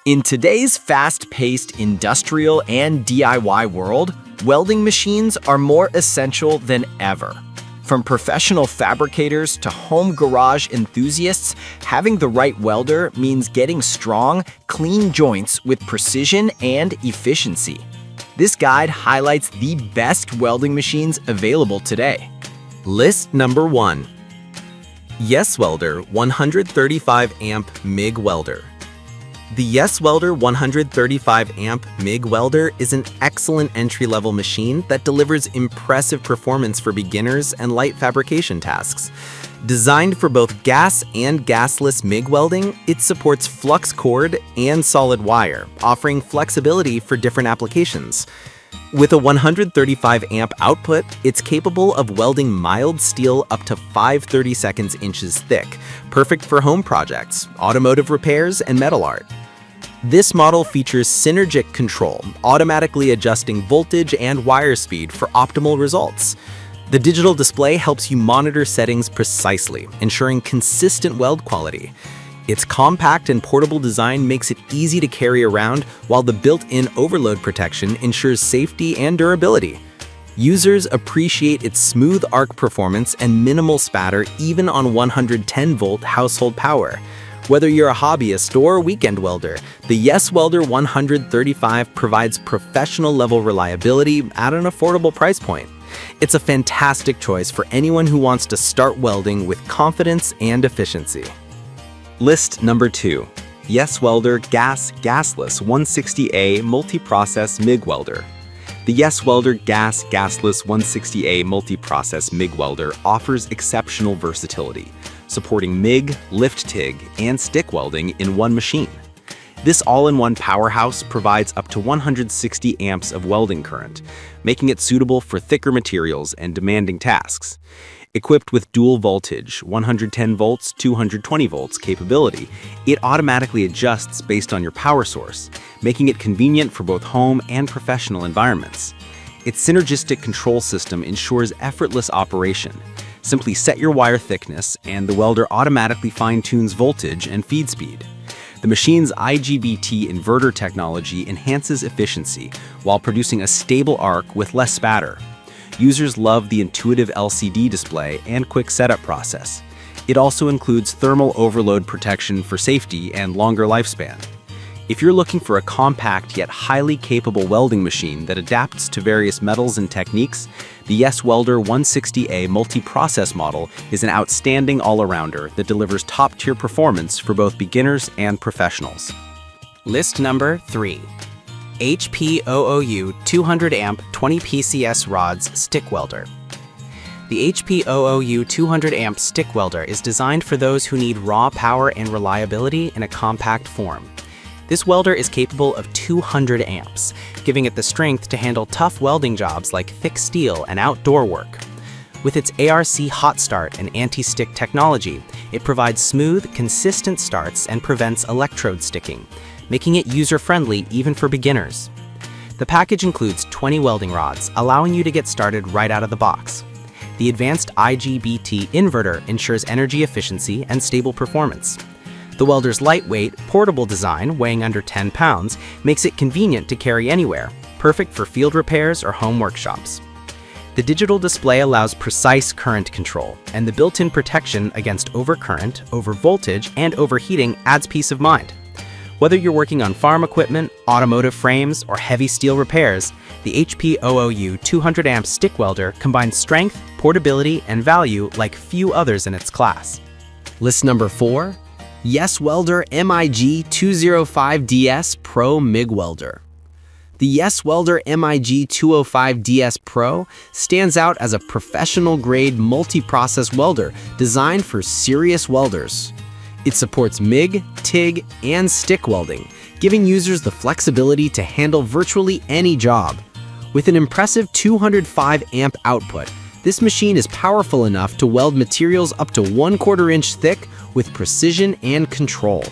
In today's fast-paced industrial and DIY world, welding machines are more essential than ever. From professional fabricators to home garage enthusiasts, having the right welder means getting strong, clean joints with precision and efficiency. This guide highlights the best welding machines available today. List number 1. Yes Welder 135 amp MIG welder. The Yes Welder 135 amp MIG welder is an excellent entry-level machine that delivers impressive performance for beginners and light fabrication tasks. Designed for both gas and gasless MIG welding, it supports flux cord and solid wire, offering flexibility for different applications. With a 135 amp output, it's capable of welding mild steel up to 5/32 inches thick, perfect for home projects, automotive repairs, and metal art. This model features synergic control, automatically adjusting voltage and wire speed for optimal results. The digital display helps you monitor settings precisely, ensuring consistent weld quality. Its compact and portable design makes it easy to carry around, while the built-in overload protection ensures safety and durability. Users appreciate its smooth arc performance and minimal spatter even on 110-volt household power. Whether you're a hobbyist or a weekend welder, the Yes Welder 135 provides professional-level reliability at an affordable price point. It's a fantastic choice for anyone who wants to start welding with confidence and efficiency. List number 2. Yes Welder Gasless 160A Multi-Process MIG Welder. The Yes Welder Gasless 160A Multi-Process MIG Welder offers exceptional versatility, supporting MIG, lift TIG, and stick welding in one machine. This all-in-one powerhouse provides up to 160 amps of welding current, making it suitable for thicker materials and demanding tasks. Equipped with dual voltage, 110 volts, 220 volts capability, it automatically adjusts based on your power source, making it convenient for both home and professional environments. Its synergistic control system ensures effortless operation. Simply set your wire thickness, and the welder automatically fine-tunes voltage and feed speed. The machine's IGBT inverter technology enhances efficiency while producing a stable arc with less spatter. Users love the intuitive LCD display and quick setup process. It also includes thermal overload protection for safety and longer lifespan. If you're looking for a compact yet highly capable welding machine that adapts to various metals and techniques, the Yes Welder 160A multi-process model is an outstanding all-arounder that delivers top-tier performance for both beginners and professionals. List number 3. HP OOU 200 amp 20 PCS rods stick welder. The HP OOU 200 amp stick welder is designed for those who need raw power and reliability in a compact form. This welder is capable of 200 amps, giving it the strength to handle tough welding jobs like thick steel and outdoor work. With its ARC hot start and anti-stick technology, it provides smooth, consistent starts and prevents electrode sticking, making it user-friendly even for beginners. The package includes 20 welding rods, allowing you to get started right out of the box. The advanced IGBT inverter ensures energy efficiency and stable performance. The welder's lightweight, portable design, weighing under 10 pounds, makes it convenient to carry anywhere, perfect for field repairs or home workshops. The digital display allows precise current control, and the built-in protection against overcurrent, overvoltage, and overheating adds peace of mind. Whether you're working on farm equipment, automotive frames, or heavy steel repairs, the HP OOU 200 amp stick welder combines strength, portability, and value like few others in its class. List number 4. Yes Welder MIG 205DS Pro MIG Welder. The Yes Welder MIG 205DS Pro stands out as a professional-grade multi-process welder designed for serious welders. It supports MIG, TIG, and stick welding, giving users the flexibility to handle virtually any job. With an impressive 205 amp output, this machine is powerful enough to weld materials up to 1/4 inch thick with precision and control.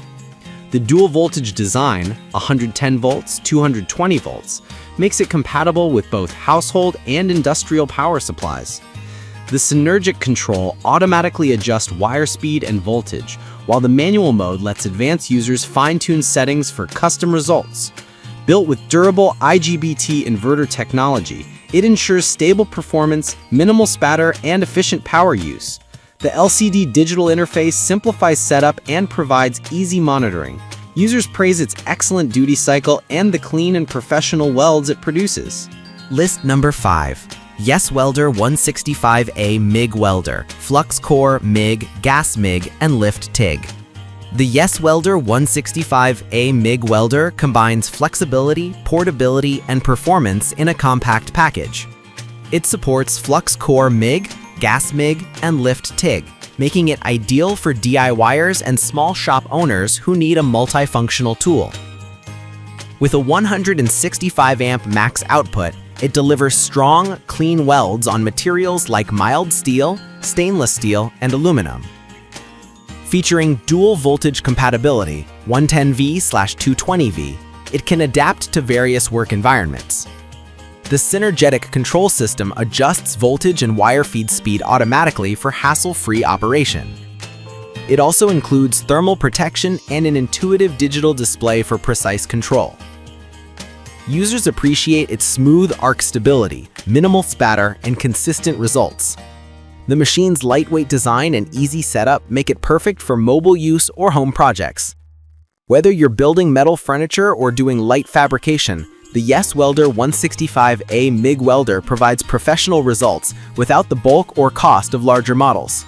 The dual voltage design, 110 volts, 220 volts, makes it compatible with both household and industrial power supplies. The synergic control automatically adjusts wire speed and voltage, while the manual mode lets advanced users fine-tune settings for custom results. Built with durable IGBT inverter technology, it ensures stable performance, minimal spatter, and efficient power use. The LCD digital interface simplifies setup and provides easy monitoring. Users praise its excellent duty cycle and the clean and professional welds it produces. List number 5. Yes Welder 165A MIG Welder, Flux Core MIG, Gas MIG, and Lift TIG. The Yes Welder 165A MIG Welder combines flexibility, portability, and performance in a compact package. It supports Flux Core MIG, Gas MIG, and Lift TIG, making it ideal for DIYers and small shop owners who need a multifunctional tool. With a 165 amp max output, it delivers strong, clean welds on materials like mild steel, stainless steel, and aluminum. Featuring dual voltage compatibility, 110V/220V, it can adapt to various work environments. The synergetic control system adjusts voltage and wire feed speed automatically for hassle-free operation. It also includes thermal protection and an intuitive digital display for precise control. Users appreciate its smooth arc stability, minimal spatter, and consistent results. The machine's lightweight design and easy setup make it perfect for mobile use or home projects. Whether you're building metal furniture or doing light fabrication, the Yes Welder 165A MIG Welder provides professional results without the bulk or cost of larger models.